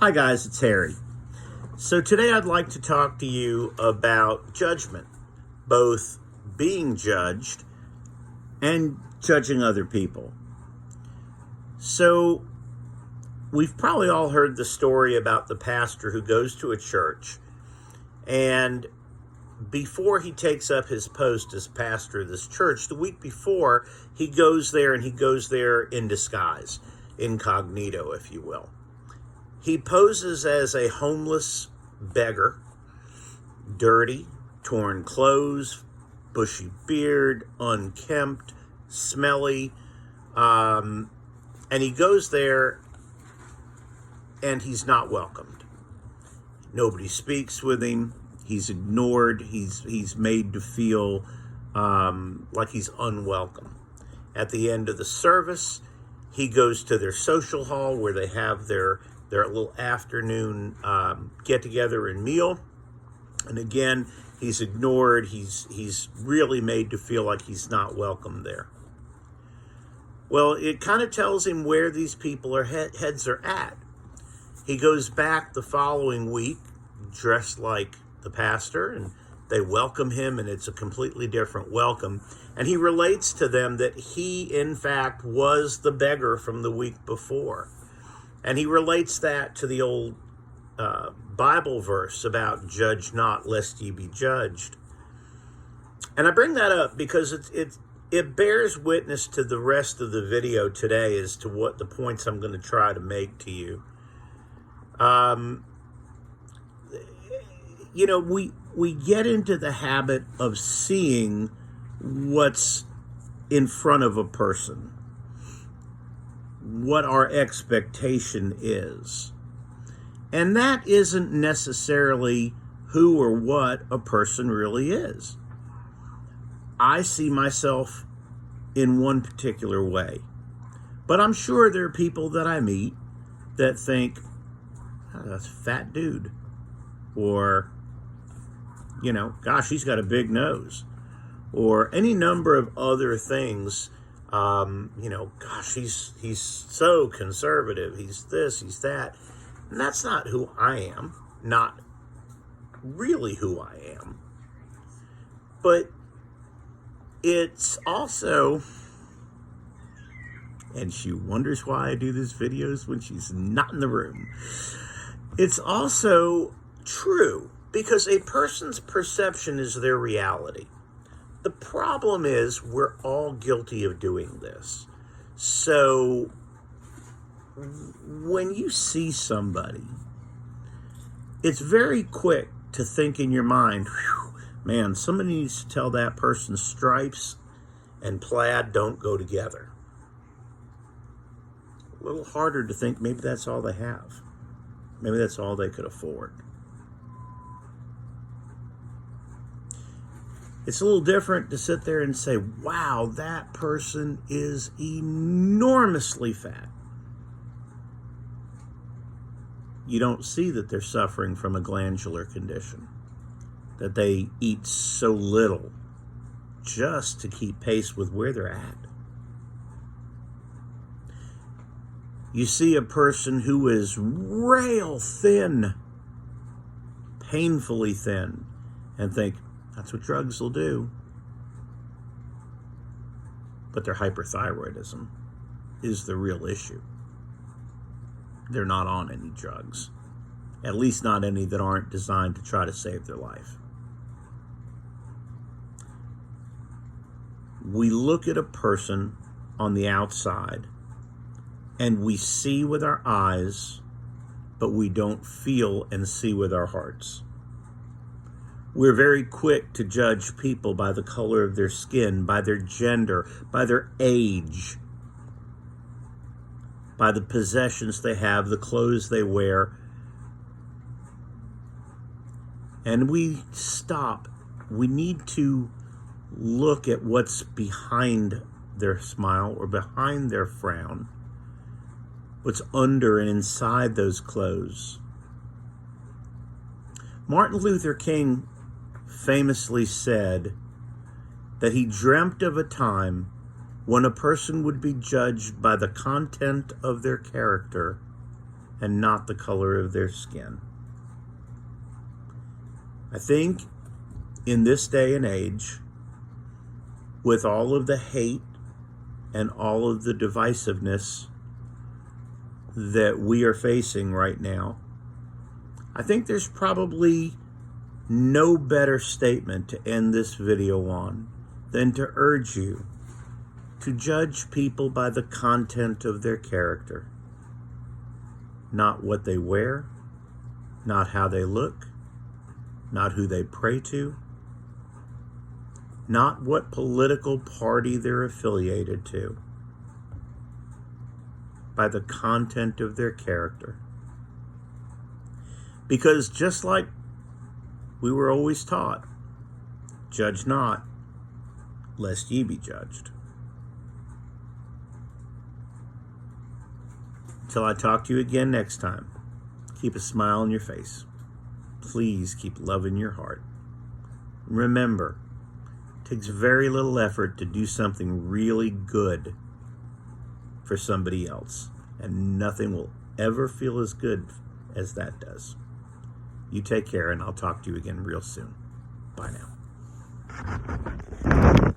Hi guys, it's Harry. So today I'd like to talk to you about judgment, both being judged and judging other people. So we've probably all heard the story about the pastor who goes to a church, and before he takes up his post as pastor of this church, the week before, he goes there in disguise, incognito, if you will. He poses as a homeless beggar, dirty, torn clothes, bushy beard, unkempt, smelly, and he goes there and he's not welcomed. Nobody speaks with him. He's ignored. He's made to feel like he's unwelcome. At the end of the service, he goes to their social hall where they have their little afternoon get-together and meal. And again, he's ignored. He's really made to feel like he's not welcome there. Well, it kind of tells him where these people are heads are at. He goes back the following week dressed like the pastor, and they welcome him, and it's a completely different welcome. And he relates to them that he, in fact, was the beggar from the week before. And he relates that to the old Bible verse about judge not lest ye be judged. And I bring that up because it bears witness to the rest of the video today as to what the points I'm going to try to make to you. We get into the habit of seeing what's in front of a person, what our expectation is. And that isn't necessarily who or what a person really is. I see myself in one particular way. But I'm sure there are people that I meet that think, oh, that's a fat dude. Or, gosh, he's got a big nose. Or any number of other things. Gosh, he's so conservative. He's this, he's that. And that's not who I am. Not really who I am. But it's also, and she wonders why I do these videos when she's not in the room. It's also true because a person's perception is their reality. The problem is we're all guilty of doing this. So when you see somebody, it's very quick to think in your mind, man, somebody needs to tell that person stripes and plaid don't go together. A little harder to think maybe that's all they have. Maybe that's all they could afford. It's a little different to sit there and say, wow, that person is enormously fat. You don't see that they're suffering from a glandular condition, that they eat so little just to keep pace with where they're at. You see a person who is rail thin, painfully thin, and think, that's what drugs will do. But their hyperthyroidism is the real issue. They're not on any drugs. At least not any that aren't designed to try to save their life. We look at a person on the outside and we see with our eyes, but we don't feel and see with our hearts. We're very quick to judge people by the color of their skin, by their gender, by their age, by the possessions they have, the clothes they wear. And we stop. We need to look at what's behind their smile or behind their frown, what's under and inside those clothes. Martin Luther King famously said that he dreamt of a time when a person would be judged by the content of their character and not the color of their skin. I think in this day and age, with all of the hate and all of the divisiveness that we are facing right now, I think there's probably no better statement to end this video on than to urge you to judge people by the content of their character, not what they wear, not how they look, not who they pray to, not what political party they're affiliated to, by the content of their character. Because just like we were always taught, judge not, lest ye be judged. Till I talk to you again next time, keep a smile on your face. Please keep love in your heart. Remember, it takes very little effort to do something really good for somebody else, and nothing will ever feel as good as that does. You take care, and I'll talk to you again real soon. Bye now.